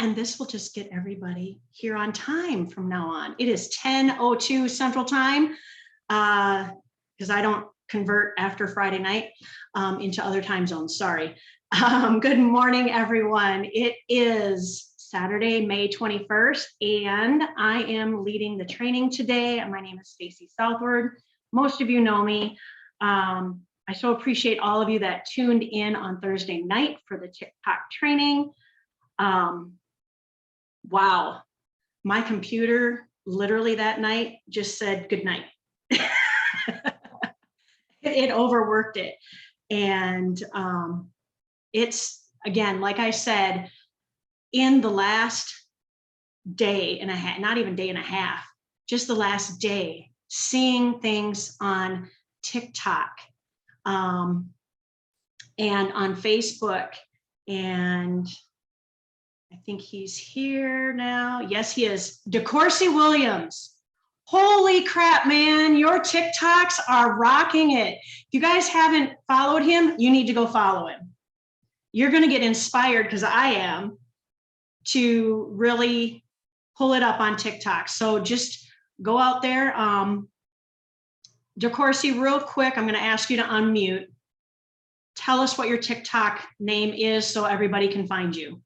And this will just get everybody here on time from now on. It is 10:02 Central Time, because I don't convert after Friday night into other time zones, sorry. Good morning, everyone. It is Saturday, May 21st, and I am leading the training today. My name is Stacy Southward. Most of you know me. I so appreciate all of you that tuned in on Thursday night for the TikTok training. Wow, my computer literally that night just said good night. It overworked it. And it's, again, like I said, in the last day and a half, not even day and a half, just the last day, seeing things on TikTok and on Facebook, and I think he's here now. Yes, he is. DeCourcy Williams. Holy crap, man. Your TikToks are rocking it. If you guys haven't followed him, you need to go follow him. You're going to get inspired, because I am, to really pull it up on TikTok. So just go out there. DeCourcy, real quick, I'm going to ask you to unmute. Tell us what your TikTok name is so everybody can find you.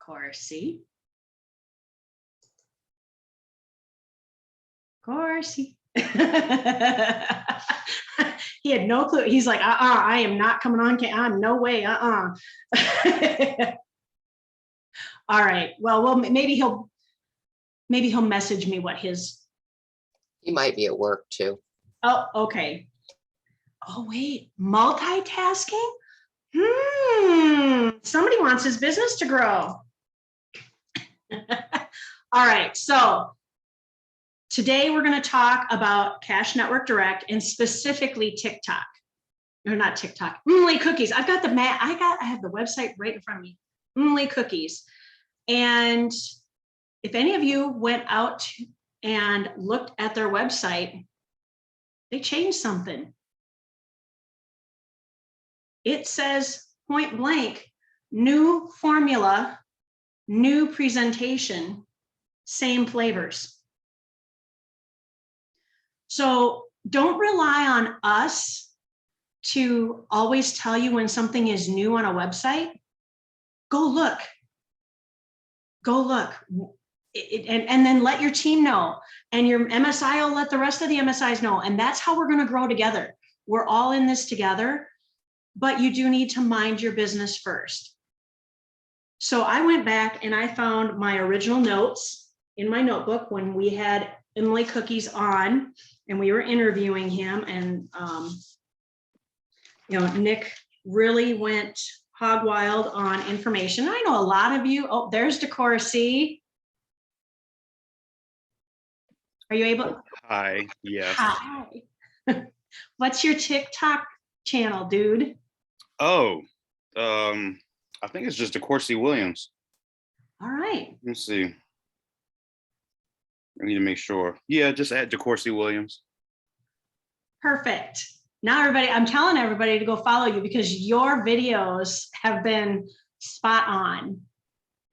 Coursey. He had no clue. He's like, I am not coming on camera. No way. All right. Well, maybe he'll message me what his. He might be at work too. Oh, okay. Oh, wait, multitasking? Somebody wants his business to grow. All right, so today we're going to talk about Cash Network Direct and specifically TikTok. Or not TikTok, Mly Cookies. I've got I have the website right in front of me. Mly Cookies. And if any of you went out and looked at their website, they changed something. It says point blank, new formula, new presentation, same flavors. So don't rely on us to always tell you when something is new on a website. Go look. Go look. And then let your team know. And your MSI will let the rest of the MSIs know. And that's how we're going to grow together. We're all in this together. But you do need to mind your business first. So I went back and I found my original notes in my notebook when we had Mly Cookies on and we were interviewing him, and Nick really went hog wild on information. I know a lot of you. Oh, there's DeCourcy. Are you able? Hi, yes. Hi. What's your TikTok channel, dude? Oh, I think it's just DeCourcy Williams. All right. Let's see. I need to make sure. Yeah, just add DeCourcy Williams. Perfect. Now everybody, I'm telling everybody to go follow you because your videos have been spot on.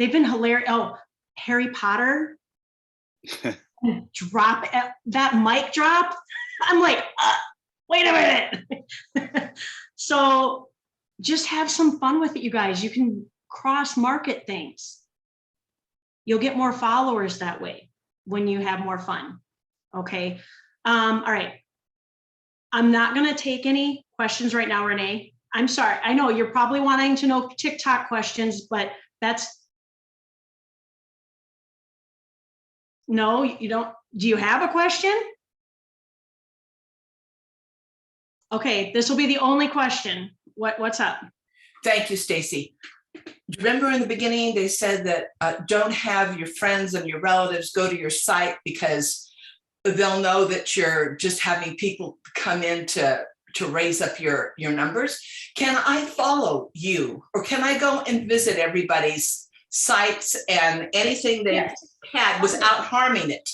They've been hilarious. Oh, Harry Potter. Drop that mic drop. I'm like, wait a minute. So just have some fun with it, you guys. You can cross market things. You'll get more followers that way when you have more fun. Okay. All right. I'm not going to take any questions right now, Renee. I'm sorry. I know you're probably wanting to know TikTok questions, but no, you don't. Do you have a question? Okay, this will be the only question. What's up? Thank you, Stacy. Remember in the beginning, they said that don't have your friends and your relatives go to your site because they'll know that you're just having people come in to raise up your numbers. Can I follow you, or can I go and visit everybody's sites and anything they had without harming it?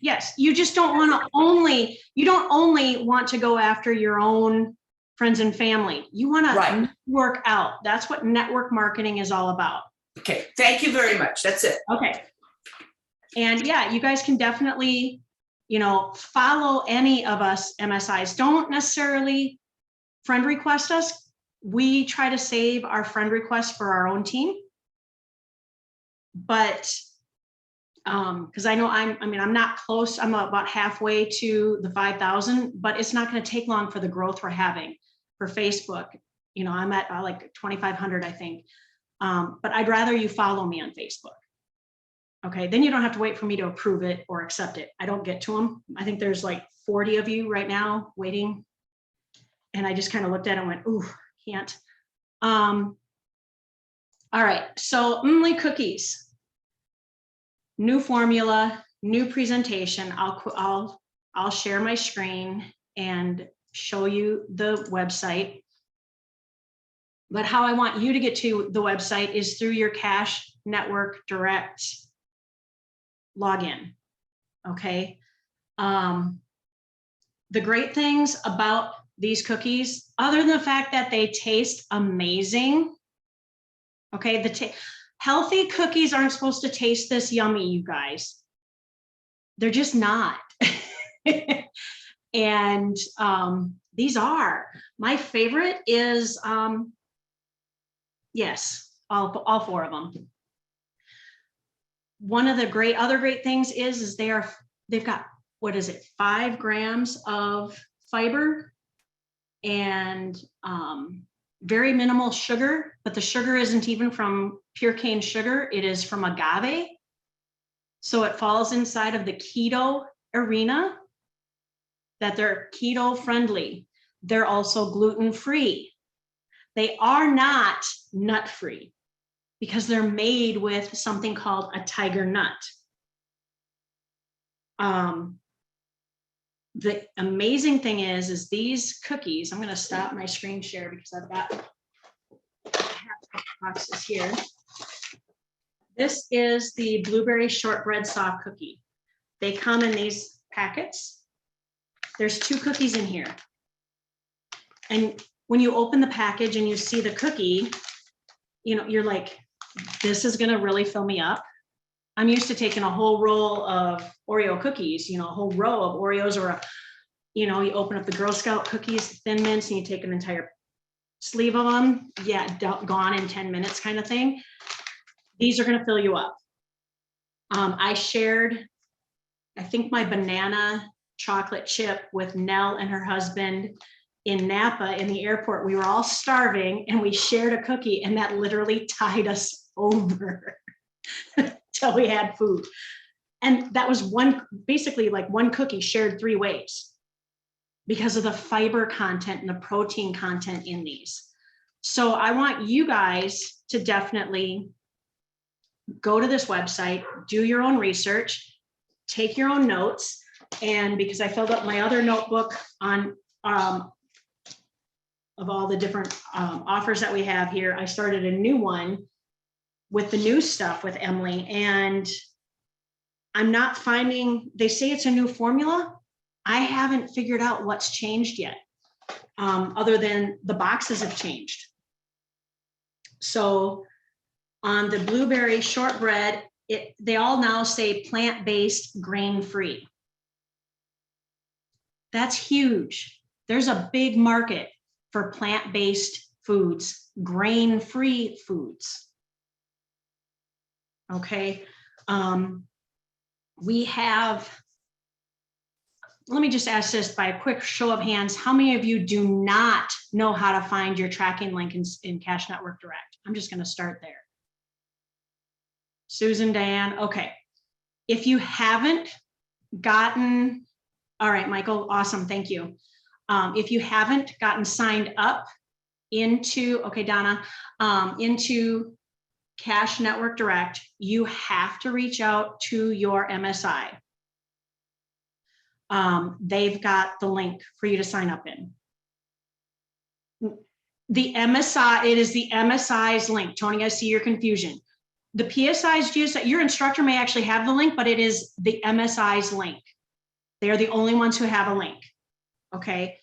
Yes. You just don't want to only you don't only want to go after your own friends and family. You want Right. to work out. That's what network marketing is all about. Okay, thank you very much. That's it. Okay. And yeah, you guys can definitely, follow any of us MSIs. Don't necessarily friend request us. We try to save our friend requests for our own team. But because I know I'm not close. I'm about halfway to the 5,000, but it's not going to take long for the growth we're having for Facebook. I'm at like 2,500, I think. But I'd rather you follow me on Facebook. Okay, then you don't have to wait for me to approve it or accept it. I don't get to them. I think there's like 40 of you right now waiting. And I just kind of looked at it and went, ooh, can't. All right, so cookies. New formula, new presentation. I'll share my screen and show you the website. But how I want you to get to the website is through your Cash Network Direct login. Okay. The great things about these cookies, other than the fact that they taste amazing. Okay, healthy cookies aren't supposed to taste this yummy, you guys. They're just not. And these are. My favorite is, yes, all four of them. One of the other great things is they've got, 5 grams of fiber and very minimal sugar, but the sugar isn't even from pure cane sugar. It is from agave. So it falls inside of the keto arena, that they're keto friendly. They're also gluten free. They are not nut free because they're made with something called a tiger nut. The amazing thing is these cookies, I'm going to stop my screen share because I've got boxes here. This is the blueberry shortbread soft cookie. They come in these packets. There's 2 cookies in here. And when you open the package and you see the cookie, you're like, this is going to really fill me up. I'm used to taking a whole roll of Oreo cookies, a whole row of Oreos, or, you open up the Girl Scout cookies, Thin Mints, and you take an entire sleeve of them. Yeah, gone in 10 minutes kind of thing. These are going to fill you up. I shared, I think, my banana chocolate chip with Nell and her husband in Napa in the airport. We were all starving and we shared a cookie, and that literally tied us over. Till we had food. And that was basically like one cookie shared 3 ways because of the fiber content and the protein content in these. So I want you guys to definitely go to this website, do your own research, take your own notes. And because I filled up my other notebook on of all the different offers that we have here, I started a new one with the new stuff with Emily, and I'm not finding, they say it's a new formula. I haven't figured out what's changed yet, other than the boxes have changed. So on the blueberry shortbread, they all now say plant-based, grain-free. That's huge. There's a big market for plant-based foods, grain-free foods. Okay, we have, let me just ask this by a quick show of hands. How many of you do not know how to find your tracking link in Cash Network Direct? I'm just going to start there. Susan, Dan, okay. If you haven't gotten, all right, Michael, awesome, thank you. If you haven't gotten signed up into, okay, Donna, into Cash Network Direct, you have to reach out to your MSI. They've got the link for you to sign up in. The MSI, it is the MSI's link. Tony, I see your confusion. The PSI's use that your instructor may actually have the link, but it is the MSI's link. They are the only ones who have a link. Okay.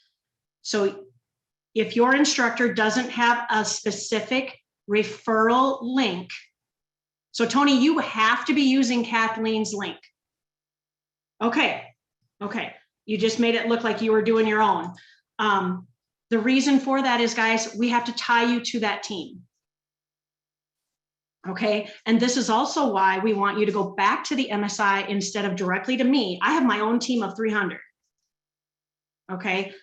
So if your instructor doesn't have a specific referral link, so Tony, you have to be using Kathleen's link. Okay. Okay. You just made it look like you were doing your own. The reason for that is, guys, we have to tie you to that team. Okay. And this is also why we want you to go back to the MSI instead of directly to me. I have my own team of 300. Okay.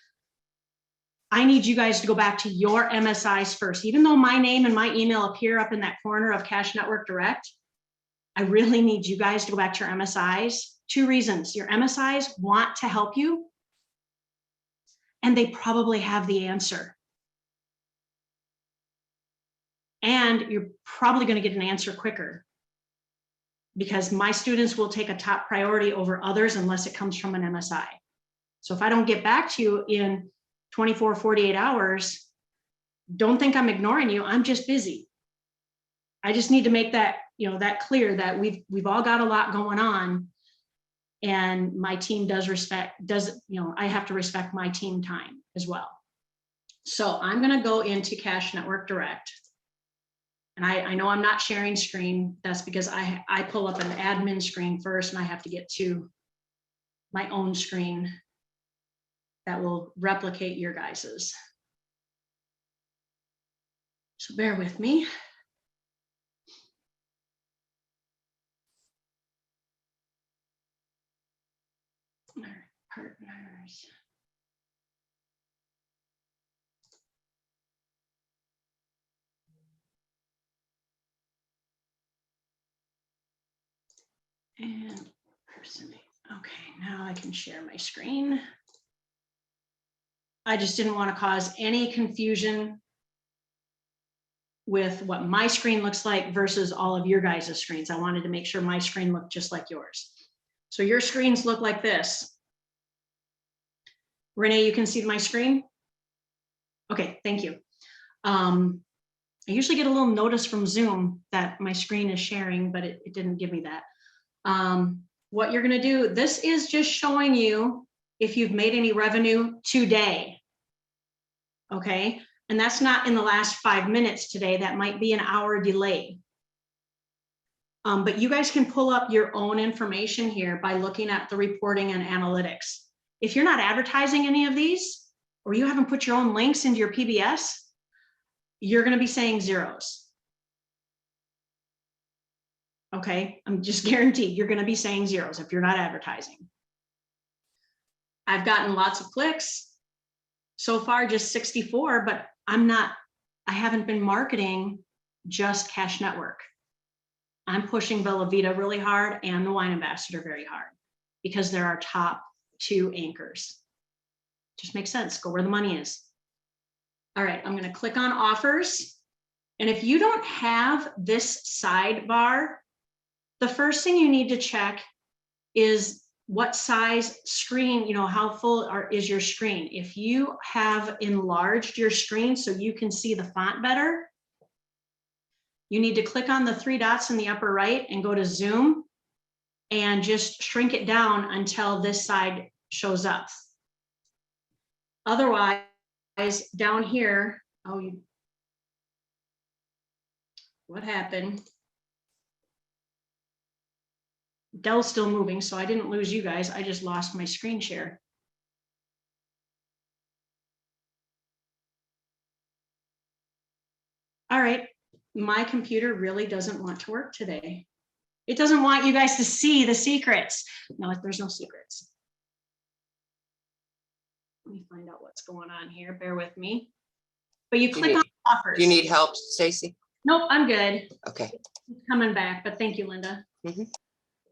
I need you guys to go back to your MSIs first. Even though my name and my email appear up in that corner of Cash Network Direct, I really need you guys to go back to your MSIs. 2 reasons. Your MSIs want to help you, and they probably have the answer. And you're probably going to get an answer quicker, because my students will take a top priority over others unless it comes from an MSI. So if I don't get back to you in 24, 48 hours, don't think I'm ignoring you. I'm just busy. I just need to make that, that clear, that we've all got a lot going on, and my team I have to respect my team time as well. So I'm going to go into Cash Network Direct. And I know I'm not sharing screen. That's because I pull up an admin screen first, and I have to get to my own screen that will replicate your guys's. So bear with me. All right, partners. And person. Okay, now I can share my screen. I just didn't want to cause any confusion with what my screen looks like versus all of your guys' screens. I wanted to make sure my screen looked just like yours. So your screens look like this. Renee, you can see my screen? Okay, thank you. I usually get a little notice from Zoom that my screen is sharing, but it didn't give me that. What you're going to do, this is just showing you if you've made any revenue today. Okay, and that's not in the last 5 minutes today. That might be an hour delay. But you guys can pull up your own information here by looking at the reporting and analytics. If you're not advertising any of these, or you haven't put your own links into your PBS, you're going to be saying zeros. Okay, I'm just guaranteed you're going to be saying zeros if you're not advertising. I've gotten lots of clicks. So far, just 64, but I haven't been marketing just Cash Network. I'm pushing Bella Vita really hard and the Wine Ambassador very hard, because they're our top 2 anchors. Just makes sense. Go where the money is. All right, I'm going to click on offers. And if you don't have this sidebar, the first thing you need to check is what size screen, how full is your screen. If you have enlarged your screen so you can see the font better, you need to click on the 3 dots in the upper right and go to zoom and just shrink it down until this side shows up. Otherwise, down here, what happened? Dell's still moving, so I didn't lose you guys. I just lost my screen share. All right, my computer really doesn't want to work today. It doesn't want you guys to see the secrets. No, there's no secrets. Let me find out what's going on here. Bear with me. But you click on offers. Do you need help, Stacy? Nope, I'm good. Okay. It's coming back, but thank you, Linda. Mm-hmm.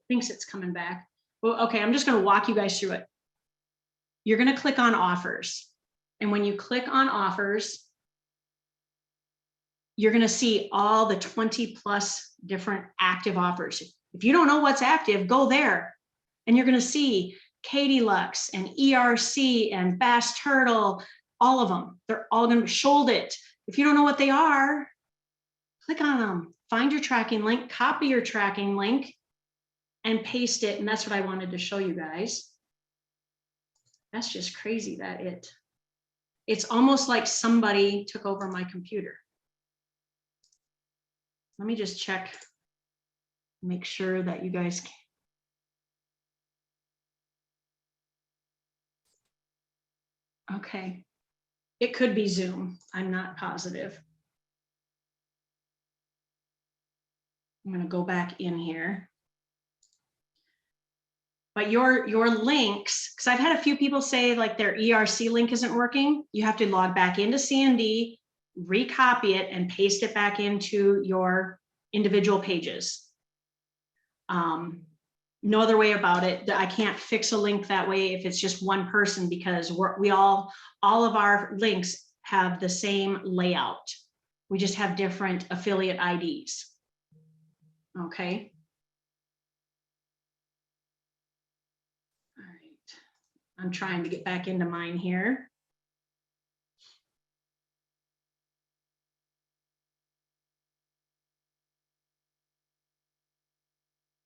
Thinks it's coming back. Well, okay, I'm just going to walk you guys through it. You're going to click on offers. And when you click on offers, you're going to see all the 20 plus different active offers. If you don't know what's active, go there and you're going to see Katie Lux and ERC and Bass Turtle, all of them. They're all going to shoulder it. If you don't know what they are, click on them, find your tracking link, copy your tracking link, and paste it. And that's what I wanted to show you guys. That's just crazy that it's almost like somebody took over my computer. Let me just check, make sure that you guys can. Okay, it could be Zoom. I'm not positive. I'm going to go back in here. But your links, because I've had a few people say like their ERC link isn't working. You have to log back into CND, recopy it, and paste it back into your individual pages. No other way about it. I can't fix a link that way if it's just one person, because all of our links have the same layout. We just have different affiliate IDs. Okay. All right. I'm trying to get back into mine here.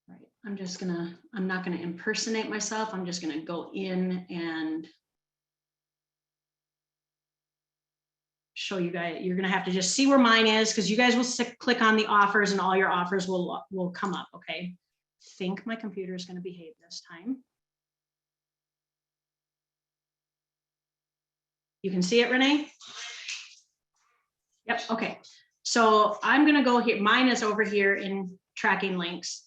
Right. I'm not gonna impersonate myself. I'm just gonna go in and show you guys. You're gonna have to just see where mine is, because you guys will click on the offers and all your offers will come up. Okay. I think my computer is gonna behave this time. You can see it, Renee? Yep, okay. So I'm gonna go here. Mine is over here in tracking links.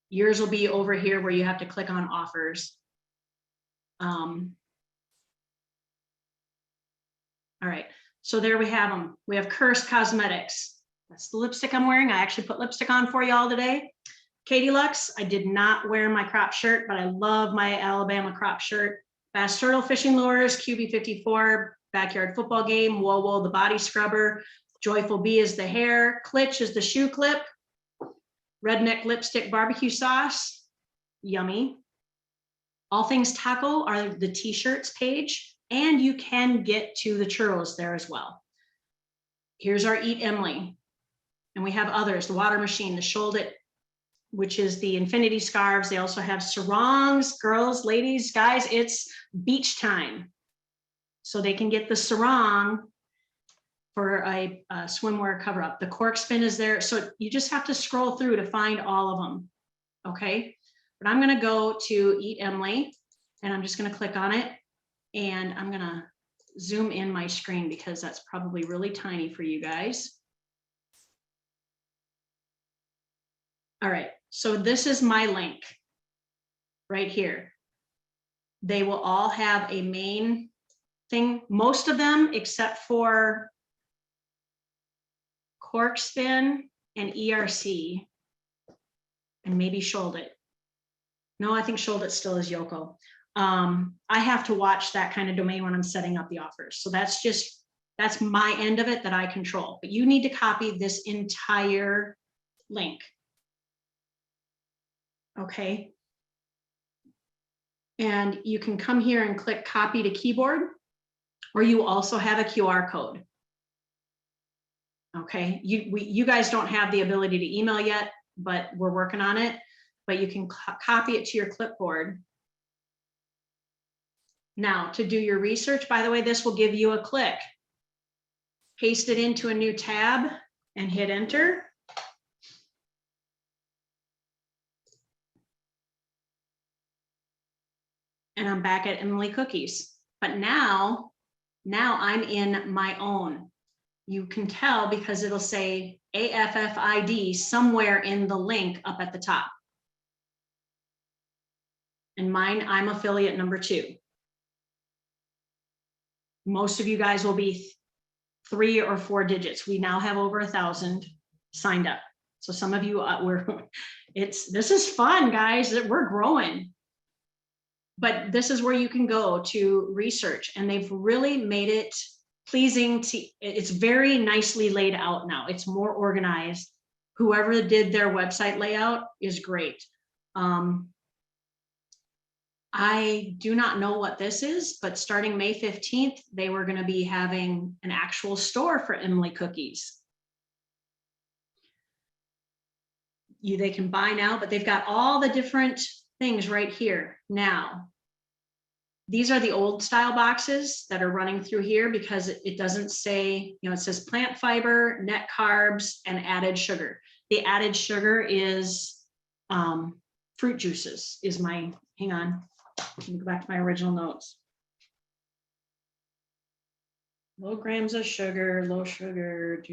Yours will be over here where you have to click on offers. All right, so there we have them. We have Cursed Cosmetics. That's the lipstick I'm wearing. I actually put lipstick on for y'all today. Katie Lux, I did not wear my crop shirt, but I love my Alabama crop shirt. Bass Turtle Fishing Lures, QB54, Backyard Football Game, Whoa Whoa the body scrubber, Joyful Bee is the hair, Klitsch is the shoe clip, Redneck Lipstick barbecue sauce, yummy. All Things Taco are the t-shirts page, and you can get to the churros there as well. Here's our Eat Emily, and we have others, the Water Machine, the Shoulder, which is the infinity scarves. They also have sarongs, girls, ladies, guys, it's beach time. So they can get the sarong for a swimwear cover up. The cork spin is there. So you just have to scroll through to find all of them. Okay. But I'm going to go to Eat Emily, and I'm just going to click on it, and I'm going to zoom in my screen because that's probably really tiny for you guys. All right. So this is my link right here. They will all have a main thing, most of them except for cork spin and ERC and maybe Shoulder. No, I think Shoulder still is Yoko. I have to watch that kind of domain when I'm setting up the offers. So that's my end of it that I control, but you need to copy this entire link. Okay. And you can come here and click copy to keyboard, or you also have a QR code. Okay, you guys don't have the ability to email yet, but we're working on it. But you can copy it to your clipboard. Now, to do your research, by the way, this will give you a click. Paste it into a new tab and hit enter. And I'm back at Emily Cookies. But now I'm in my own. You can tell because it'll say AFFID somewhere in the link up at the top. And mine, I'm affiliate number 2. Most of you guys will be 3 or 4 digits. We now have over 1,000 signed up. So some of you this is fun, guys. We're growing. But this is where you can go to research, and they've really made it pleasing to, it's very nicely laid out now. It's more organized. Whoever did their website layout is great. I do not know what this is, but starting May 15th, they were going to be having an actual store for Emily Cookies. They can buy now, but they've got all the different things right here now. These are the old style boxes that are running through here because it doesn't say, you know, it says plant fiber, net carbs, and added sugar. The added sugar is fruit juices is my, hang on, let me go back to my original notes. Low grams of sugar, low sugar,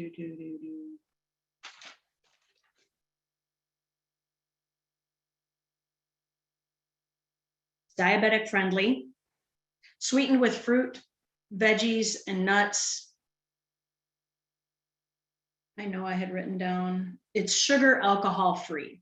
Diabetic friendly, sweetened with fruit, veggies, and nuts. I know I had written down, it's sugar alcohol free.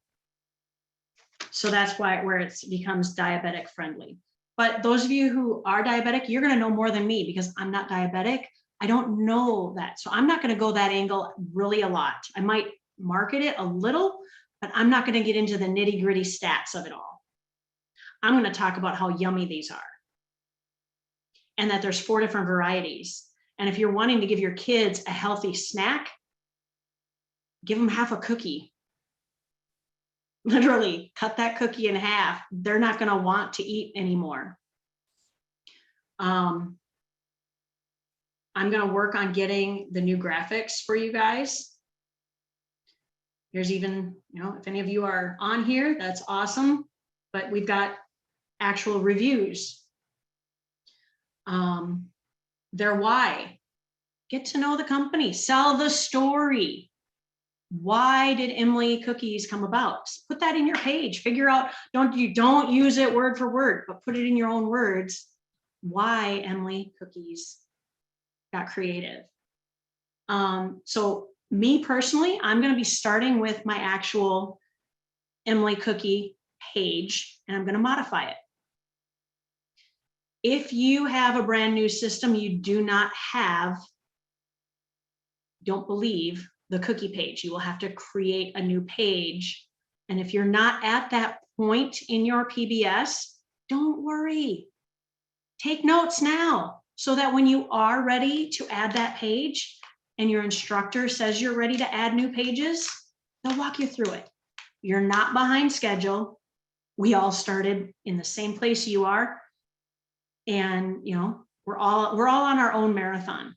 So that's why where it becomes diabetic friendly. But those of you who are diabetic, you're gonna know more than me because I'm not diabetic. I don't know that. So I'm not gonna go that angle really a lot. I might market it a little, but I'm not gonna get into the nitty gritty stats of it all. I'm going to talk about how yummy these are and that there's 4 different varieties. And if you're wanting to give your kids a healthy snack, give them half a cookie. Literally cut that cookie in half. They're not going to want to eat anymore. I'm going to work on getting the new graphics for you guys. There's even, you know, if any of you are on here, that's awesome. But we've got actual reviews. Their why. Get to know the company. Sell the story. Why did Emily Cookies come about? Put that in your page. Figure out, don't use it word for word, but put it in your own words. Why Emily Cookies got created. So me personally, I'm going to be starting with my actual Emily Cookie page, and I'm going to modify it. If you have a brand new system, you do not have, don't believe, the cookie page. You will have to create a new page. And if you're not at that point in your PBS, don't worry. Take notes now so that when you are ready to add that page and your instructor says you're ready to add new pages, they'll walk you through it. You're not behind schedule. We all started in the same place you are. And, you know, we're all on our own marathon.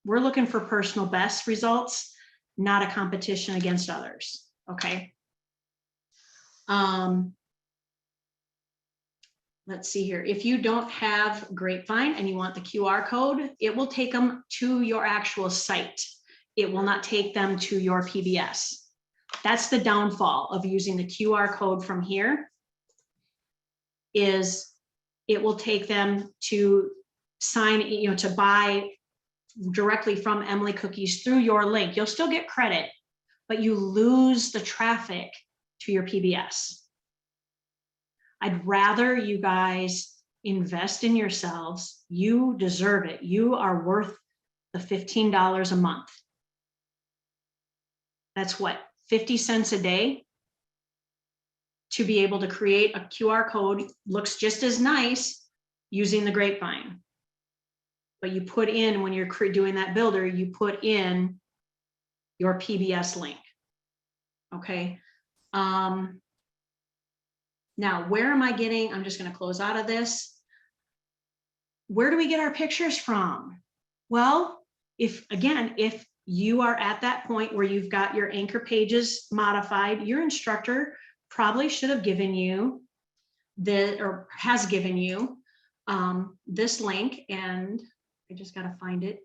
We're looking for personal best results, not a competition against others. Okay. Let's see here. If you don't have Grapevine and you want the QR code, it will take them to your actual site. It will not take them to your PBS. That's the downfall of using the QR code from here, is it will take them to sign, you know, to buy directly from Emily Cookies through your link. You'll still get credit, but you lose the traffic to your PBS. I'd rather you guys invest in yourselves. You deserve it. You are worth the $15 a month. That's what, 50 cents a day to be able to create a QR code. Looks just as nice using the Grapevine. But you put in, when you're doing that builder, you put in your PBS link. Okay. Now, where am I getting? I'm just going to close out of this. Where do we get our pictures from? Well, if you are at that point where you've got your anchor pages modified, your instructor probably should have given you has given you this link, and I just got to find it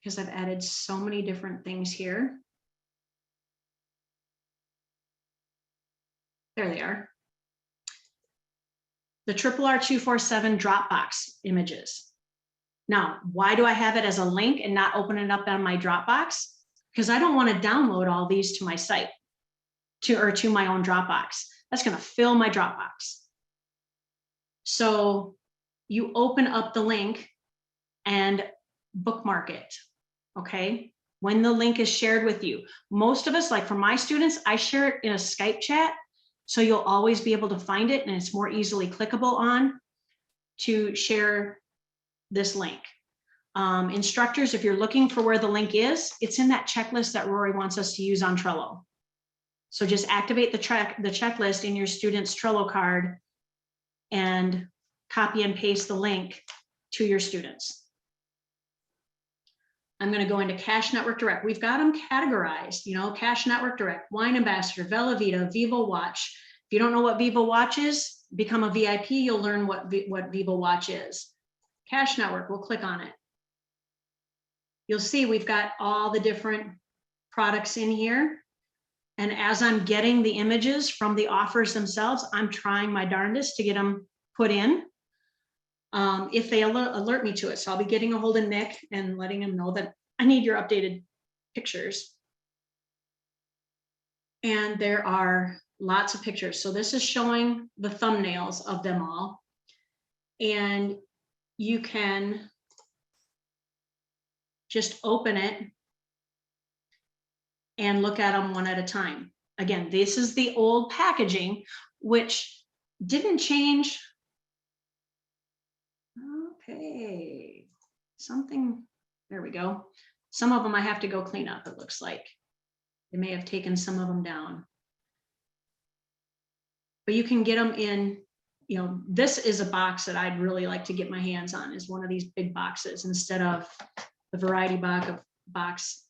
because I've added so many different things here. There they are. The RRR247 Dropbox images. Now, why do I have it as a link and not open it up on my Dropbox? Because I don't want to download all these to my site, to my own Dropbox. That's going to fill my Dropbox. So you open up the link and bookmark it, okay? When the link is shared with you. Most of us, like for my students, I share it in a Skype chat, so you'll always be able to find it and it's more easily clickable on to share this link. Instructors, if you're looking for where the link is, it's in that checklist that Rory wants us to use on Trello. So just activate the checklist in your student's Trello card and copy and paste the link to your students. I'm going to go into Cash Network Direct. We've got them categorized, you know, Cash Network Direct, Wine Ambassador, Vela Vita, Vivo Watch. If you don't know what Vivo Watch is, become a VIP, you'll learn what Vivo Watch is. Cash Network, we'll click on it. You'll see we've got all the different products in here. And as I'm getting the images from the offers themselves, I'm trying my darndest to get them put in. If they alert me to it. So I'll be getting a hold of Nick and letting him know that I need your updated pictures. And there are lots of pictures. So this is showing the thumbnails of them all. And you can just open it and look at them one at a time. Again, this is the old packaging, which didn't change. Okay, something, there we go. Some of them I have to go clean up, it looks like. They may have taken some of them down. But you can get them in, you know, this is a box that I'd really like to get my hands on, is one of these big boxes instead of the variety box.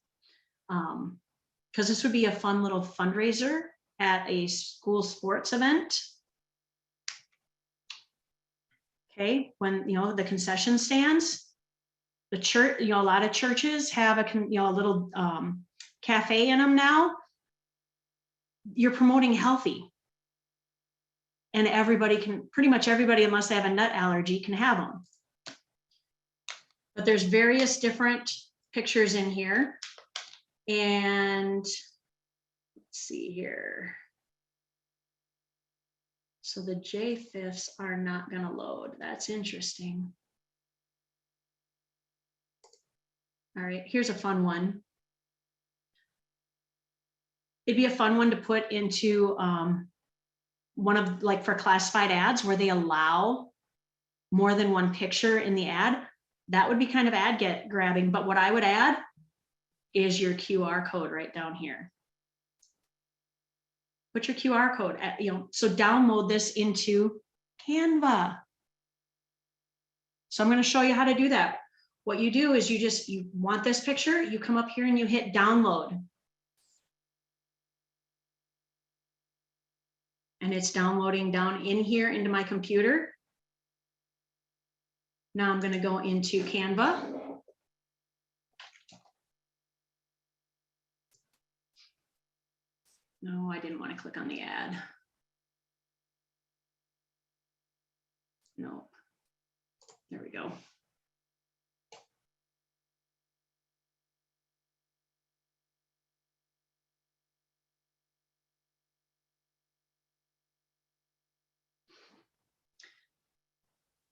Because this would be a fun little fundraiser at a school sports event. Okay, when, you know, the concession stands, the church, you know, a lot of churches have a, you know, a little cafe in them now. You're promoting healthy. And everybody can, pretty much everybody, unless they have a nut allergy, can have them. But there's various different pictures in here. And let's see here. So the J5s are not going to load. That's interesting. All right, here's a fun one. It'd be a fun one to put into one of, like, for classified ads where they allow more than one picture in the ad. That would be kind of ad grabbing. But what I would add is your QR code right down here. Put your QR code at, you know, so download this into Canva. So I'm going to show you how to do that. What you do is you want this picture, you come up here and you hit download. And it's downloading down in here into my computer. Now I'm going to go into Canva. No, I didn't want to click on the ad. Nope. There we go.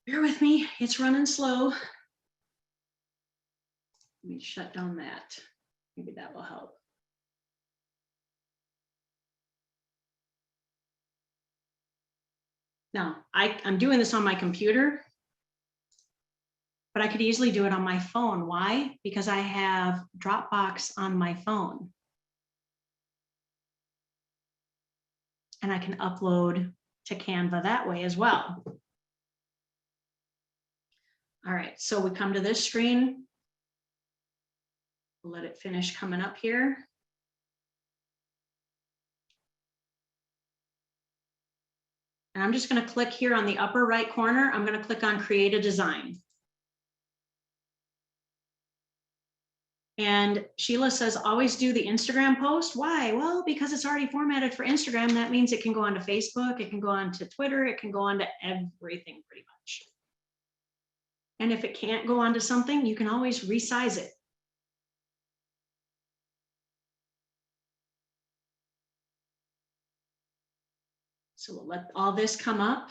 Bear with me, it's running slow. Let me shut down that. Maybe that will help. Now, I'm doing this on my computer, but I could easily do it on my phone. Why? Because I have Dropbox on my phone. And I can upload to Canva that way as well. All right, so we come to this screen. We'll let it finish coming up here. And I'm just going to click here on the upper right corner. I'm going to click on Create a Design. And Sheila says, always do the Instagram post. Why? Well, because it's already formatted for Instagram. That means it can go onto Facebook, it can go onto Twitter, it can go onto everything pretty much. And if it can't go onto something, you can always resize it. So we'll let all this come up.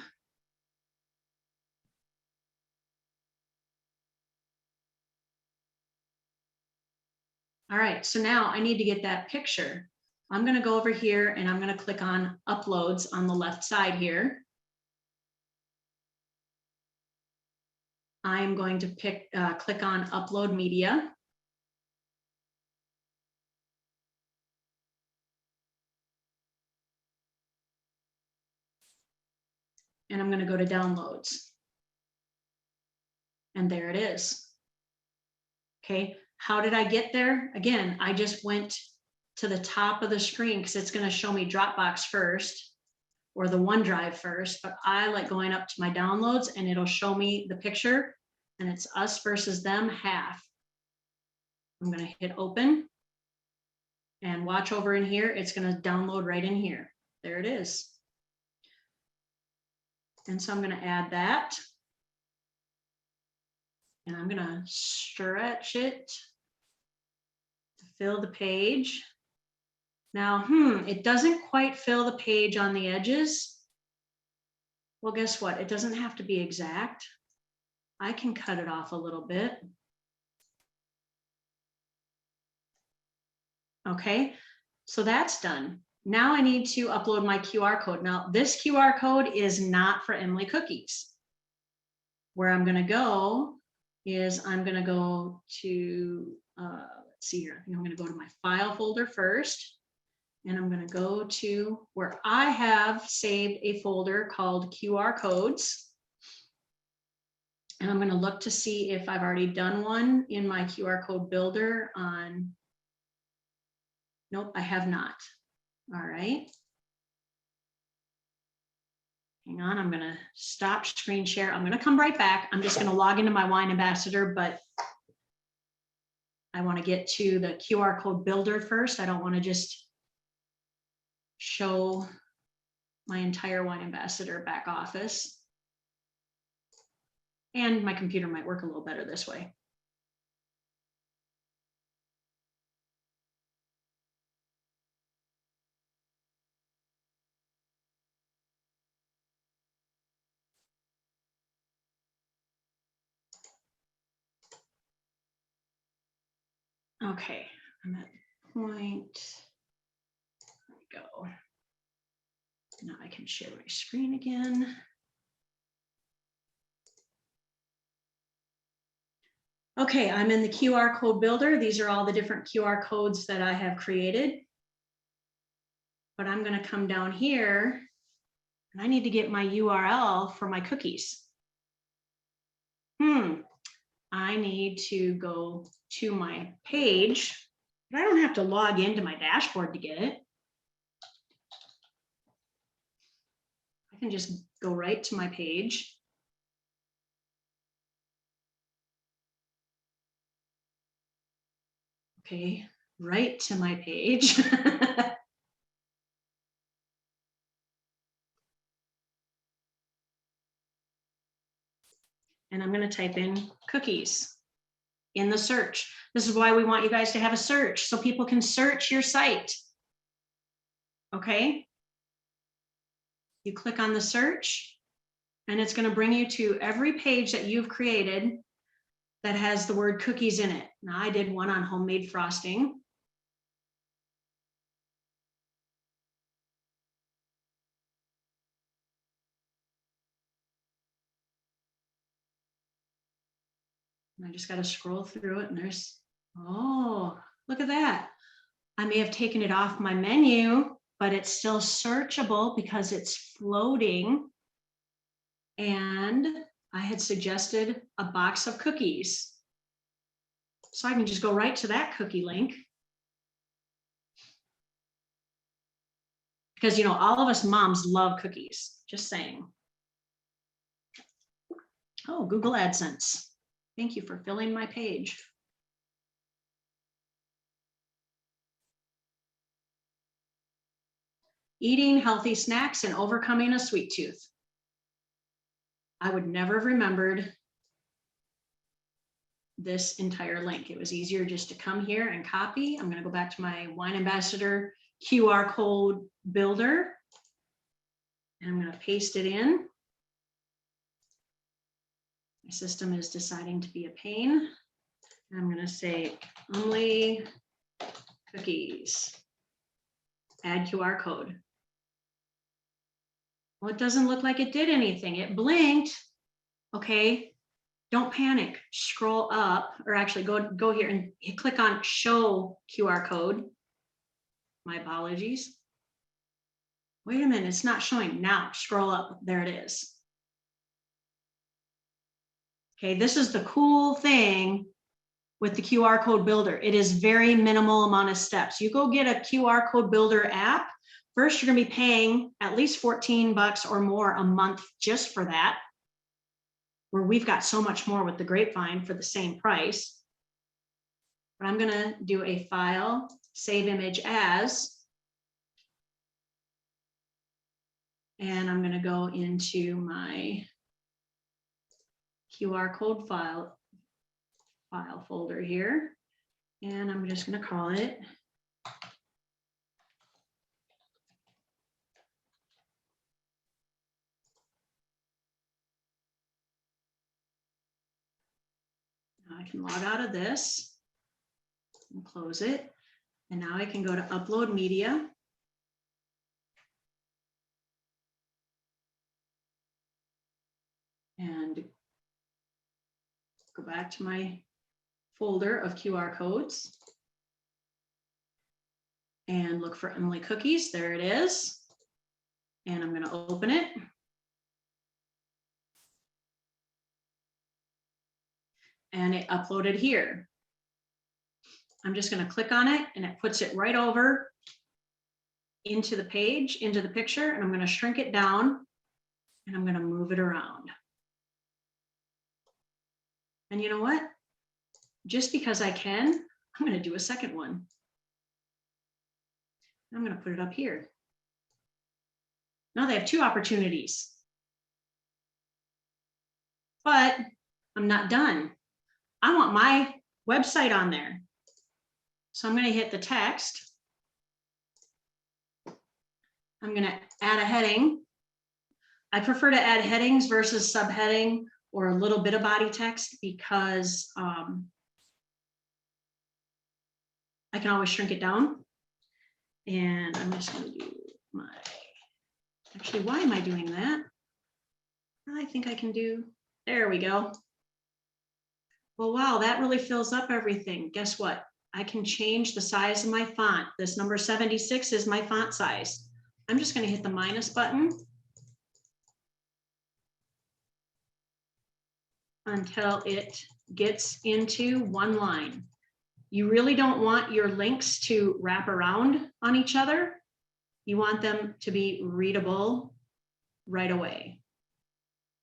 All right, so now I need to get that picture. I'm going to go over here and I'm going to click on Uploads on the left side here. I'm going to click on Upload Media. And I'm going to go to Downloads. And there it is. Okay, how did I get there? Again, I just went to the top of the screen because it's going to show me Dropbox first or the OneDrive first, but I like going up to my downloads and it'll show me the picture and it's us versus them half. I'm going to hit open and watch over in here. It's going to download right in here. There it is. And so I'm going to add that. And I'm going to stretch it to fill the page. Now, it doesn't quite fill the page on the edges. Well, guess what? It doesn't have to be exact. I can cut it off a little bit. Okay, so that's done. Now I need to upload my QR code. Now, this QR code is not for Emily Cookies. Where I'm going to go is I'm going to go to, let's see here. I think I'm going to go to my file folder first. And I'm going to go to where I have saved a folder called QR codes. And I'm going to look to see if I've already done one in my QR code builder on, nope, I have not. All right. Hang on, I'm going to stop screen share. I'm going to come right back. I'm just going to log into my Wine Ambassador, but I want to get to the QR code builder first. I don't want to just show my entire Wine Ambassador back office. And my computer might work a little better this way. Okay, I'm at the point. There we go. Now I can share my screen again. Okay, I'm in the QR code builder. These are all the different QR codes that I have created. But I'm going to come down here and I need to get my URL for my cookies. I need to go to my page, but I don't have to log into my dashboard to get it. I can just go right to my page. Okay, right to my page. And I'm going to type in cookies in the search. This is why we want you guys to have a search so people can search your site. Okay. You click on the search and it's going to bring you to every page that you've created that has the word cookies in it. Now I did one on homemade frosting. I just got to scroll through it and there's, oh, look at that. I may have taken it off my menu, but it's still searchable because it's floating. And I had suggested a box of cookies. So I can just go right to that cookie link. Because, you know, all of us moms love cookies, just saying. Oh, Google AdSense. Thank you for filling my page. Eating healthy snacks and overcoming a sweet tooth. I would never have remembered this entire link. It was easier just to come here and copy. I'm going to go back to my Wine Ambassador QR code builder. And I'm going to paste it in. My system is deciding to be a pain. I'm going to say only cookies. Add QR code. Well, it doesn't look like it did anything. It blinked. Okay, don't panic. Scroll up, or actually go here and click on show QR code. My apologies. Wait a minute, it's not showing. Now scroll up. There it is. Okay, this is the cool thing with the QR code builder. It is very minimal amount of steps. You go get a QR code builder app. First, you're gonna be paying at least 14 bucks or more a month just for that, where we've got so much more with the Grapevine for the same price. But I'm gonna do a file, save image as, and I'm gonna go into my QR code file folder here, and I'm just gonna call it now. I can log out of this and close it, and now I can go to upload media. And go back to my folder of QR codes and look for Emily Cookies. There it is. And I'm going to open it. And it uploaded here. I'm just going to click on it and it puts it right over into the page, into the picture. And I'm going to shrink it down and I'm going to move it around. And you know what? Just because I can, I'm going to do a second one. I'm going to put it up here. Now they have two opportunities. But I'm not done. I want my website on there. So I'm going to hit the text. I'm going to add a heading. I prefer to add headings versus subheading or a little bit of body text because I can always shrink it down. And I'm just going to do my, actually, why am I doing that? I think I can do, there we go. Well, wow, that really fills up everything. Guess what? I can change the size of my font. This number 76 is my font size. I'm just going to hit the minus button until it gets into one line. You really don't want your links to wrap around on each other. You want them to be readable right away.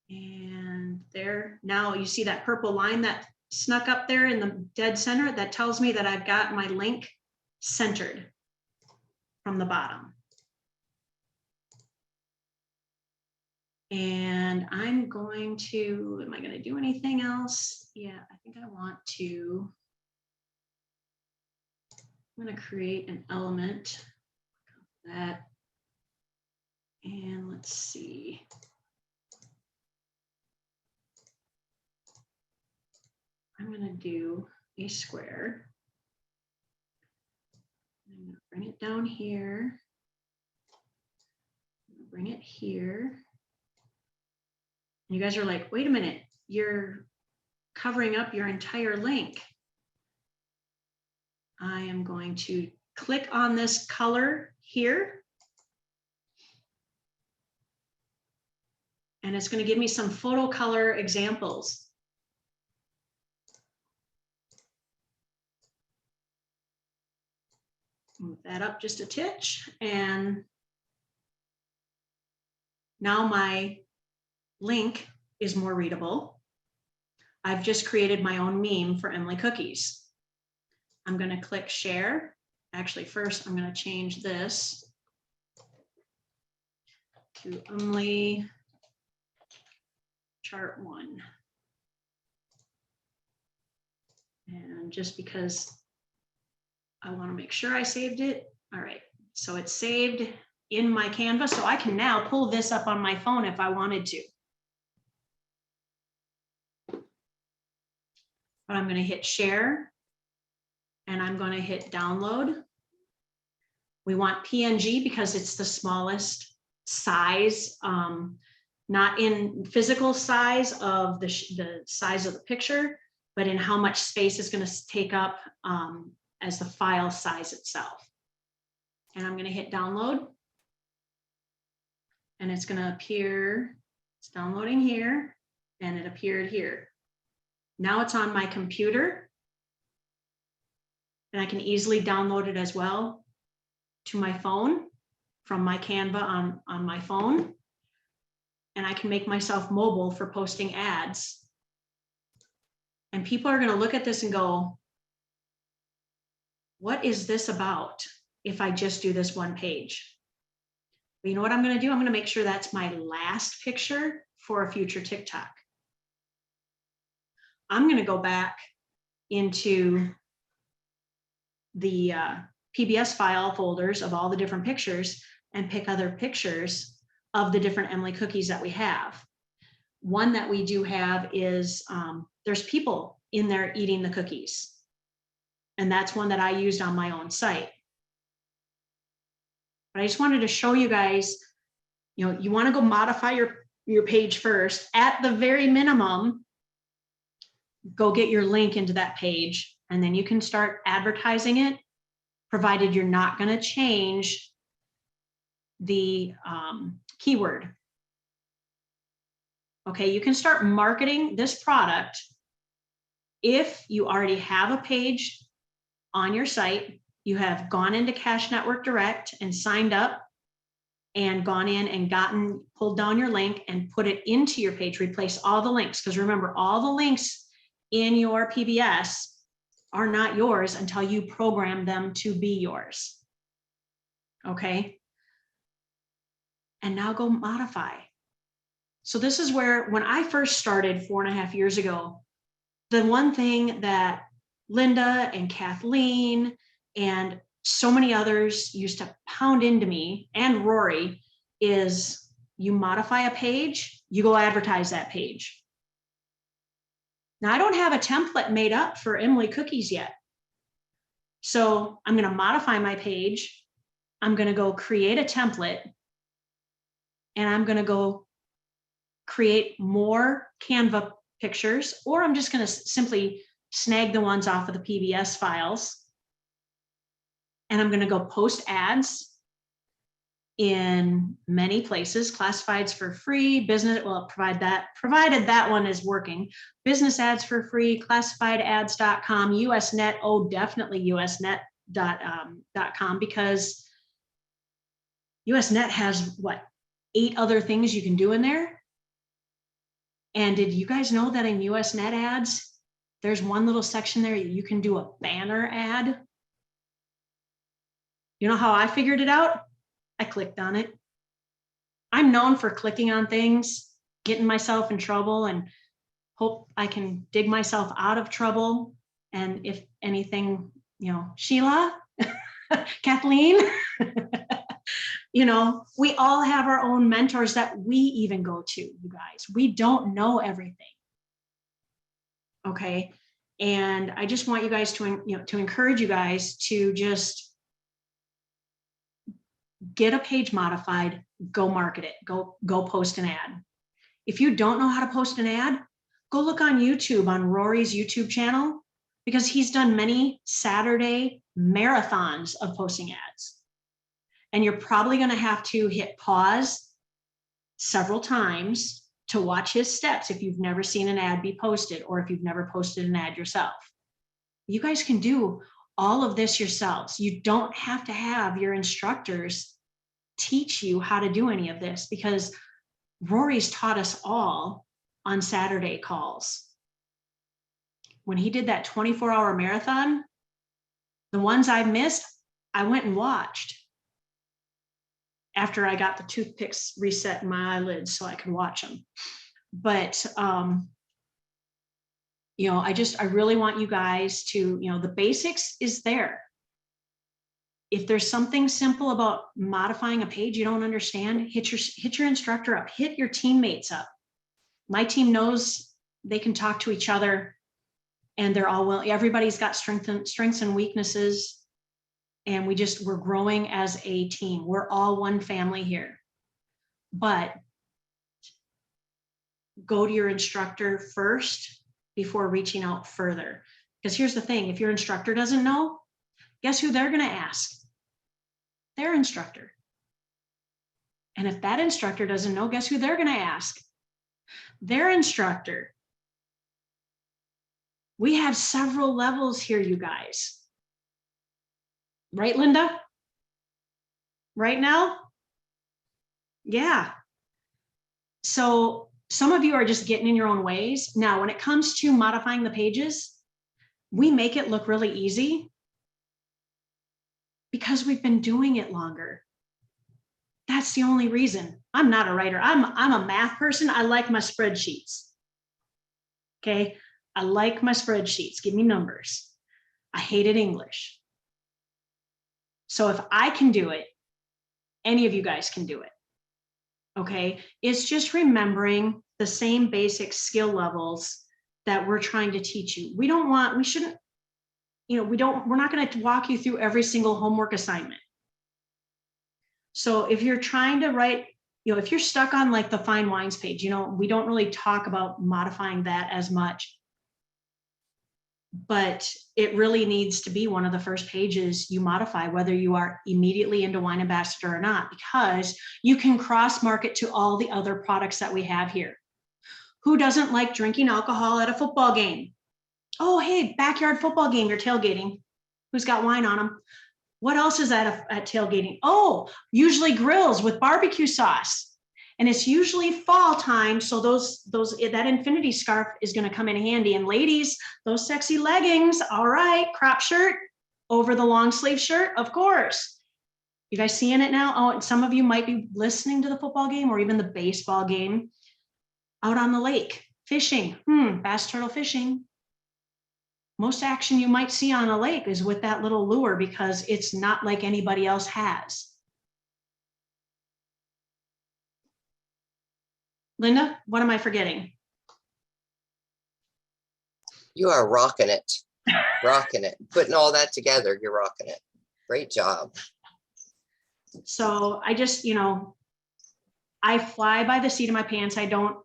And there, now you see that purple line that snuck up there in the dead center? That tells me that I've got my link centered from the bottom. And I'm going to, am I going to do anything else? Yeah, I think I want to, I'm going to create an element that, and let's see. I'm going to do a square. I'm going to bring it down here. Bring it here. And you guys are like, wait a minute, you're covering up your entire link. I am going to click on this color here. And it's going to give me some photo color examples. Move that up just a titch. And now my link is more readable. I've just created my own meme for Emily Cookies. I'm going to click share. Actually, first I'm going to change this to Emily chart 1. And just because I want to make sure I saved it. All right, so it's saved in my canvas, so I can now pull this up on my phone if I wanted to. But I'm going to hit share and I'm going to hit download. We want PNG because it's the smallest size, not in physical size of the size of the picture, but in how much space it's going to take up as the file size itself. And I'm going to hit download. And it's going to appear, it's downloading here, and it appeared here. Now it's on my computer. And I can easily download it as well to my phone from my Canva on my phone. And I can make myself mobile for posting ads. And people are going to look at this and go, what is this about if I just do this one page? But you know what I'm going to do? I'm going to make sure that's my last picture for a future TikTok. I'm going to go back into the PBS file folders of all the different pictures and pick other pictures of the different Emily cookies that we have. One that we do have is there's people in there eating the cookies. And that's one that I used on my own site. But I just wanted to show you guys, you know, you want to go modify your page first. At the very minimum, go get your link into that page, and then you can start advertising it, provided you're not going to change the keyword. Okay, you can start marketing this product if you already have a page on your site, you have gone into Cash Network Direct and signed up and gone in and pulled down your link and put it into your page, replace all the links. Because remember, all the links in your PBS are not yours until you program them to be yours. Okay. And now go modify. So this is where, when I first started 4.5 years ago, the one thing that Linda and Kathleen and so many others used to pound into me, and Rory, is you modify a page, you go advertise that page. Now, I don't have a template made up for Emily Cookies yet. So I'm going to modify my page. I'm going to go create a template, and I'm going to go create more Canva pictures, or I'm just going to simply snag the ones off of the PBS files. And I'm going to go post ads in many places, classifieds for free, business, well, provided that one is working, business ads for free, classifiedads.com, USNet, oh, definitely USNet.com, because USNet has what, 8 other things you can do in there. And did you guys know that in USNet ads, there's one little section there you can do a banner ad? You know how I figured it out? I clicked on it. I'm known for clicking on things, getting myself in trouble, and hope I can dig myself out of trouble. And if anything, you know, Sheila, Kathleen, you know, we all have our own mentors that we even go to, you guys. We don't know everything. Okay. And I just want you guys to, you know, to encourage you guys to just get a page modified, go market it, go post an ad. If you don't know how to post an ad, go look on YouTube, on Rory's YouTube channel, because he's done many Saturday marathons of posting ads. And you're probably going to have to hit pause several times to watch his steps if you've never seen an ad be posted, or if you've never posted an ad yourself. You guys can do all of this yourselves. You don't have to have your instructors teach you how to do any of this, because Rory's taught us all on Saturday calls. When he did that 24-hour marathon, the ones I missed, I went and watched after I got the toothpicks reset in my eyelids so I could watch them. But, you know, I really want you guys to, you know, the basics is there. If there's something simple about modifying a page you don't understand, hit your instructor up, hit your teammates up. My team knows they can talk to each other, and they're all well, everybody's got strengths and weaknesses. And we're growing as a team. We're all one family here. But go to your instructor first before reaching out further. Because here's the thing, if your instructor doesn't know, guess who they're going to ask? Their instructor. And if that instructor doesn't know, guess who they're going to ask? Their instructor. We have several levels here, you guys. Right, Linda? Right now? Yeah. So some of you are just getting in your own ways. Now, when it comes to modifying the pages, we make it look really easy because we've been doing it longer. That's the only reason. I'm not a writer. I'm a math person. I like my spreadsheets. Okay. I like my spreadsheets. Give me numbers. I hated English. So if I can do it, any of you guys can do it. Okay. It's just remembering the same basic skill levels that we're trying to teach you. We're not going to walk you through every single homework assignment. So if you're trying to write, if you're stuck on like the fine wines page, we don't really talk about modifying that as much, but it really needs to be one of the first pages you modify, whether you are immediately into Wine Ambassador or not, because you can cross market to all the other products that we have here. Who doesn't like drinking alcohol at a football game? Oh, hey, backyard football game, you're tailgating. Who's got wine on them? What else is at tailgating? Oh, usually grills with barbecue sauce. And it's usually fall time. So that infinity scarf is going to come in handy. And ladies, those sexy leggings. All right. Crop shirt over the long sleeve shirt. Of course. You guys seeing it now? Oh, and some of you might be listening to the football game or even the baseball game out on the lake, fishing, bass turtle fishing. Most action you might see on a lake is with that little lure because it's not like anybody else has. Linda, what am I forgetting? You are rocking it. Rocking it. Putting all that together, you're rocking it. Great job. So I just, I fly by the seat of my pants. I don't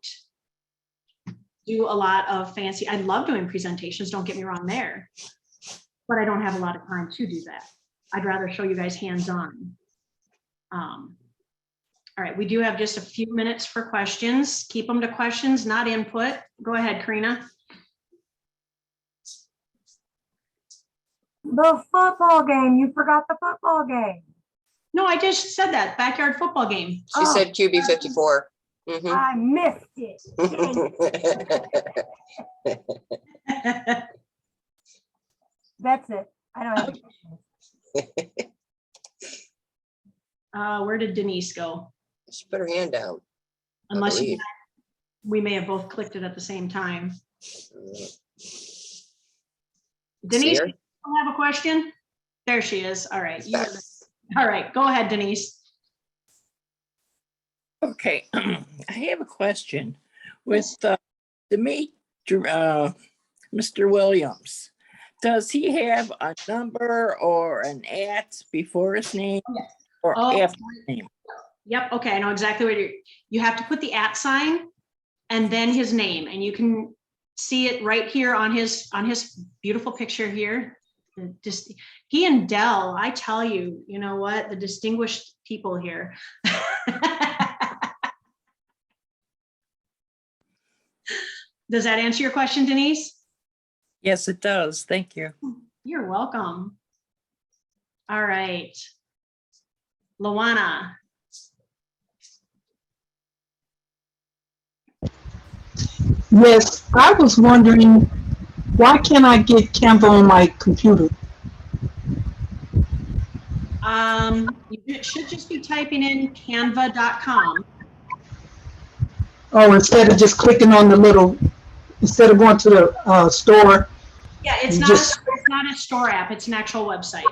do a lot of fancy. I love doing presentations, don't get me wrong there, but I don't have a lot of time to do that. I'd rather show you guys hands-on. All right, we do have just a few minutes for questions. Keep them to questions, not input. Go ahead, Karina. The football game. You forgot the football game. No, I just said that, backyard football game. She said QB 54. I missed it. That's it. I don't have any. Where did Denise go? She put her hand down. Unless we may have both clicked it at the same time. Denise, you have a question? There she is. All right. All right. Go ahead, Denise. Okay. I have a question with Mr. Williams. Does he have a number or an at before his name or after his name? Yep. Okay. I know exactly what you have to put the at sign and then his name, and you can see it right here on his beautiful picture here. Just he and Dell, I tell you, you know what? The distinguished people here. Does that answer your question, Denise? Yes, it does. Thank you. You're welcome. All right. Luana. Yes, I was wondering, why can't I get Canva on my computer? You should just be typing in canva.com. Oh, instead of just clicking on the little, instead of going to the store? Yeah, it's not a store app. It's an actual website.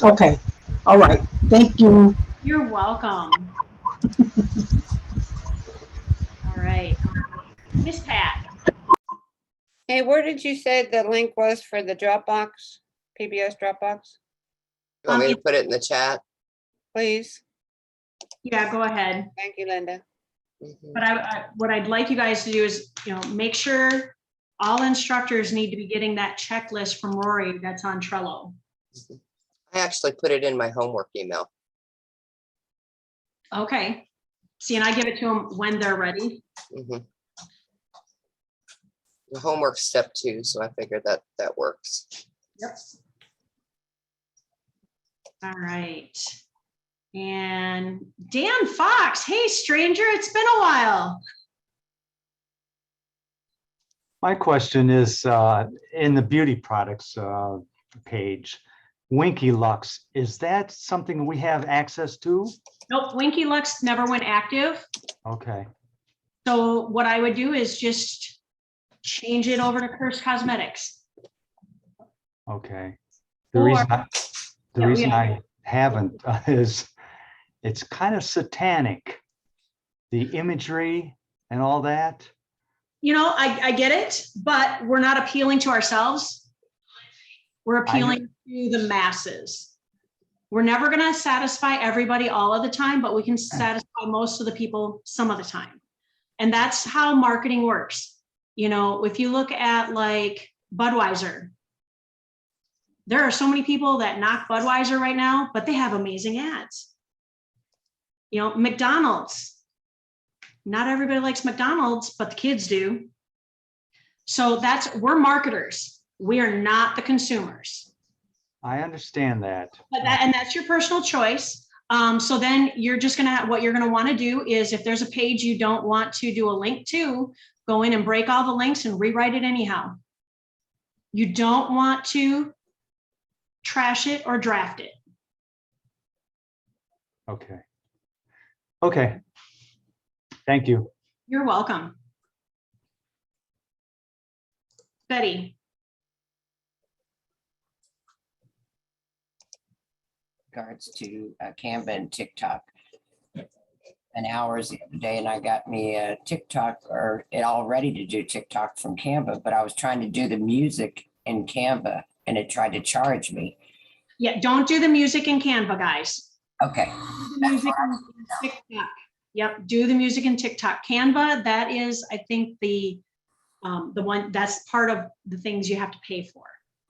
Okay. All right. Thank you. You're welcome. All right. Miss Pat. Hey, where did you say the link was for the Dropbox, PBS Dropbox? You want me to put it in the chat? Please. Yeah, go ahead. Thank you, Linda. But what I'd like you guys to do is, make sure all instructors need to be getting that checklist from Rory that's on Trello. I actually put it in my homework email. Okay. See, and I give it to them when they're ready. The homework step 2, so I figured that that works. Yep. All right. And Dan Fox, hey stranger, it's been a while. My question is, in the beauty products page, Winky Lux, is that something we have access to? Nope, Winky Lux never went active. Okay, So what I would do is just change it over to Curse Cosmetics. okay. The reason Yeah, I haven't is it's kind of satanic. The imagery and all that. You know, I get it, but we're not appealing to ourselves. We're appealing to the masses. We're never going to satisfy everybody all of the time, but we can satisfy most of the people some of the time. And that's how marketing works. You know, if you look at like Budweiser, there are so many people that knock Budweiser right now, but they have amazing ads. You know, McDonald's, not everybody likes McDonald's, but the kids do. So we're marketers. We are not the consumers. I understand that. And that's your personal choice. So then you're just what you're gonna wanna do is if there's a page you don't want to do a link to, go in and break all the links and rewrite it anyhow. You don't want to trash it or draft it. Okay. Okay. Thank you. You're welcome. Betty. Regards to Canva and TikTok. An hours the other day, and I got me a TikTok, or it all ready to do TikTok from Canva, but I was trying to do the music in Canva and it tried to charge me. Yeah, don't do the music in Canva, guys. Okay. Do the music in TikTok. Yep, do the music in TikTok. Canva, that is, I think, the one that's part of the things you have to pay for.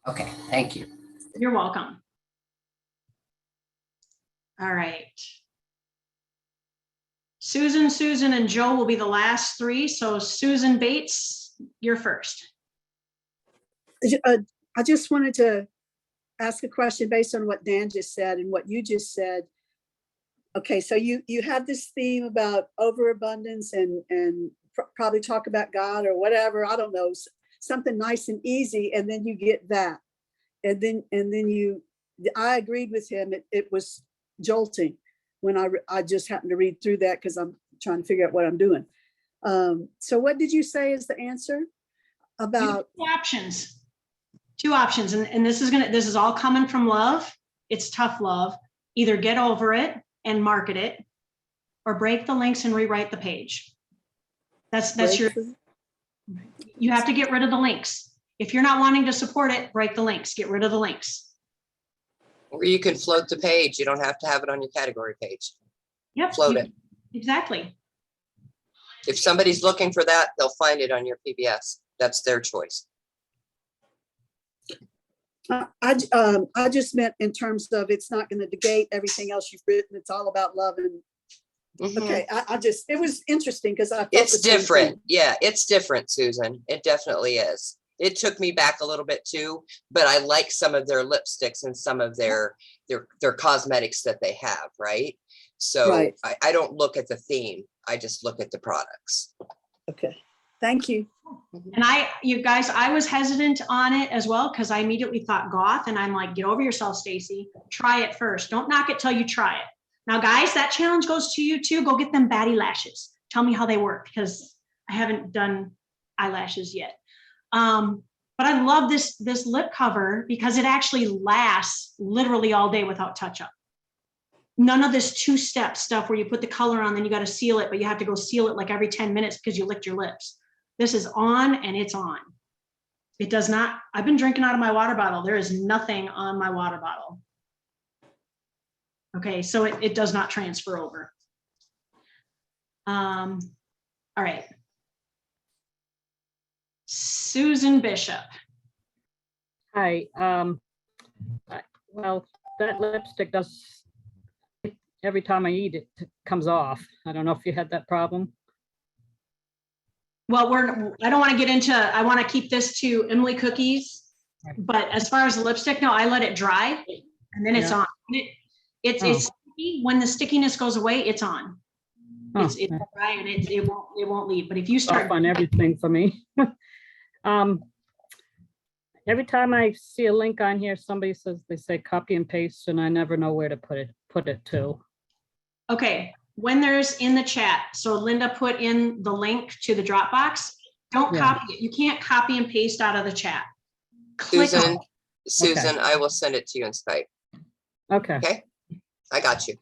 Okay, thank you. You're welcome. All right. Susan, and Joe will be the last 3. So Susan Bates, you're first. I just wanted to ask a question based on what Dan just said and what you just said. Okay, so you have this theme about overabundance and probably talk about God or whatever, I don't know, something nice and easy, and then you get that. And then I agreed with him, it was jolting when I just happened to read through that because I'm trying to figure out what I'm doing. So what did you say is the answer about? Two options. And this is all coming from love. It's tough love. Either get over it and market it, or break the links and rewrite the page. You have to get rid of the links. If you're not wanting to support it, break the links, get rid of the links. Or you can float the page. You don't have to have it on your category page. Yep. Float it. Exactly. If somebody's looking for that, they'll find it on your PBS. That's their choice. I just meant in terms of it's not going to negate everything else you've written. It's all about love and okay. It was interesting because it's different. Yeah, it's different, Susan. It definitely is. It took me back a little bit too, but I like some of their lipsticks and some of their cosmetics that they have, right? So right. I don't look at the theme. I just look at the products. Okay. Thank you. And you guys, I was hesitant on it as well because I immediately thought goth, and I'm like, get over yourself, Stacy. Try it first. Don't knock it till you try it. Now, guys, that challenge goes to you too. Go get them batty lashes. Tell me how they work because I haven't done eyelashes yet. But I love this lip cover because it actually lasts literally all day without touch up. None of this 2-step stuff where you put the color on, then you got to seal it, but you have to go seal it like every 10 minutes because you licked your lips. This is on and it's on. It does not, I've been drinking out of my water bottle. There is nothing on my water bottle. Okay, so it does not transfer over. All right. Susan Bishop. Hi. Well, that lipstick does, every time I eat it, it comes off. I don't know if you had that problem. Well, I don't want to get into, I want to keep this to Emily cookies. But as far as the lipstick, no, I let it dry and then it's Yeah. on. It's sticky. When the stickiness goes away, it's on. Oh, It's dry and it won't leave. But if you start off on everything for me. Every time I see a link on here, somebody says, they say copy and paste, and I never know where to put it to. Okay, when there's in the chat, so Linda put in the link to the Dropbox, don't Yeah. copy it. You can't copy and paste out of the chat. Click on Susan, I will send it to you in Skype. Okay. Okay, I got you.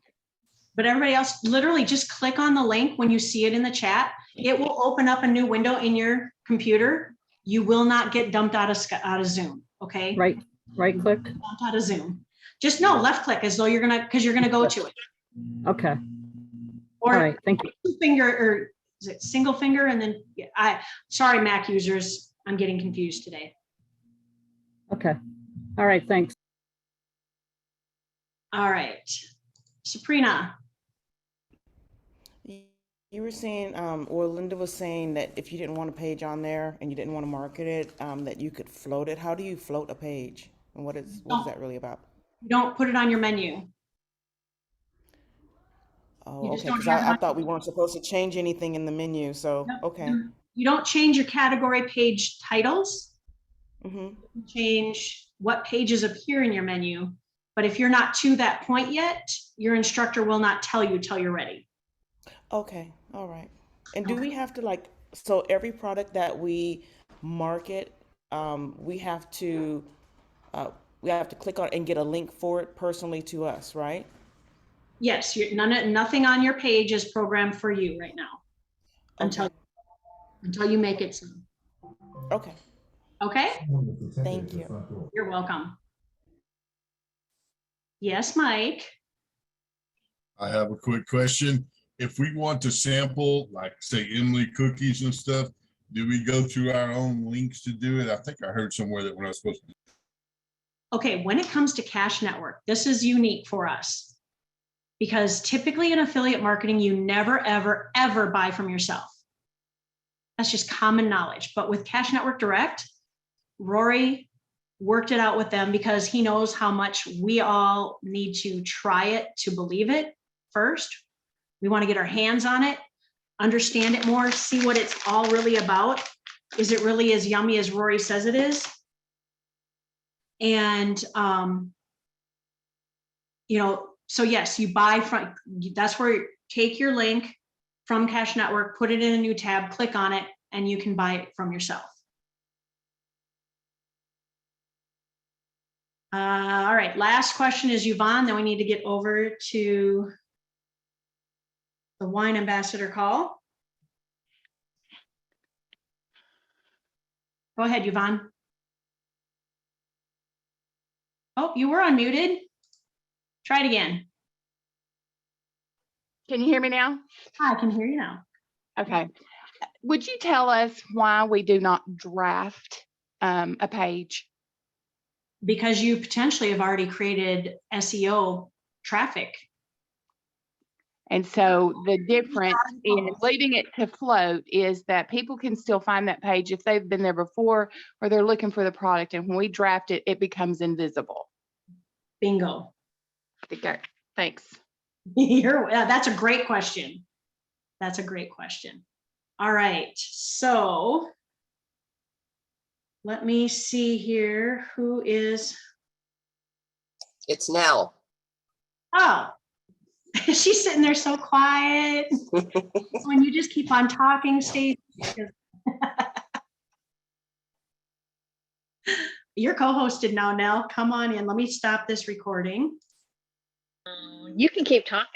But everybody else, literally just click on the link when you see it in the chat. It will open up a new window in your computer. You will not get dumped out of Zoom, okay? Right click. Dumped out of Zoom. Just no, left click as though you're gonna go to it. Okay. Or All right, thank you. finger, or is it single finger? And then sorry, Mac users, I'm getting confused today. Okay. All right, thanks. All right, Sabrina. You were saying, or Linda was saying that if you didn't want a page on there and you didn't want to market it, that you could float it. How do you float a page? And what is that really about? You don't put it on your menu. Oh, okay, because I thought we weren't supposed to change anything in the menu, so, okay. You don't change your category page titles. Mm-hmm. You change what pages appear in your menu. But if you're not to that point yet, your instructor will not tell you till you're ready. Okay, all right. And do we have to so every product that we market, we have to click on and get a link for it personally to us, right? Yes, nothing on your page is programmed for you right now until you make it so. Okay. Okay. Thank you. You're welcome. Yes, Mike. I have a quick question. If we want to sample, like say Emily cookies and stuff, do we go through our own links to do it? I think I heard somewhere that we're not supposed to. Okay, when it comes to Cash Network, this is unique for us because typically in affiliate marketing, you never, ever, ever buy from yourself. That's just common knowledge. But with Cash Network Direct, Rory worked it out with them because he knows how much we all need to try it to believe it first. We want to get our hands on it, understand it more, see what it's all really about. Is it really as yummy as Rory says it is? And, so yes, you buy from, that's where you take your link from Cash Network, put it in a new tab, click on it, and you can buy it from yourself. All right, last question is Yvonne, then we need to get over to the wine ambassador call. Go ahead, Yvonne. Oh, you were unmuted. Try it again. Can you hear me now? I can hear you now. Okay. Would you tell us why we do not draft a page? Because you potentially have already created SEO traffic. And so the difference in leaving it to float is that people can still find that page if they've been there before or they're looking for the product. And when we draft it, it becomes invisible. Bingo. Okay, thanks. That's a great question. That's a great question. All right, so let me see here. Who is? It's Nell. Oh, she's sitting there so quiet. When you just keep on talking, Stacey. You're co-hosted now, Nell. Come on in. Let me stop this recording. You can keep talking.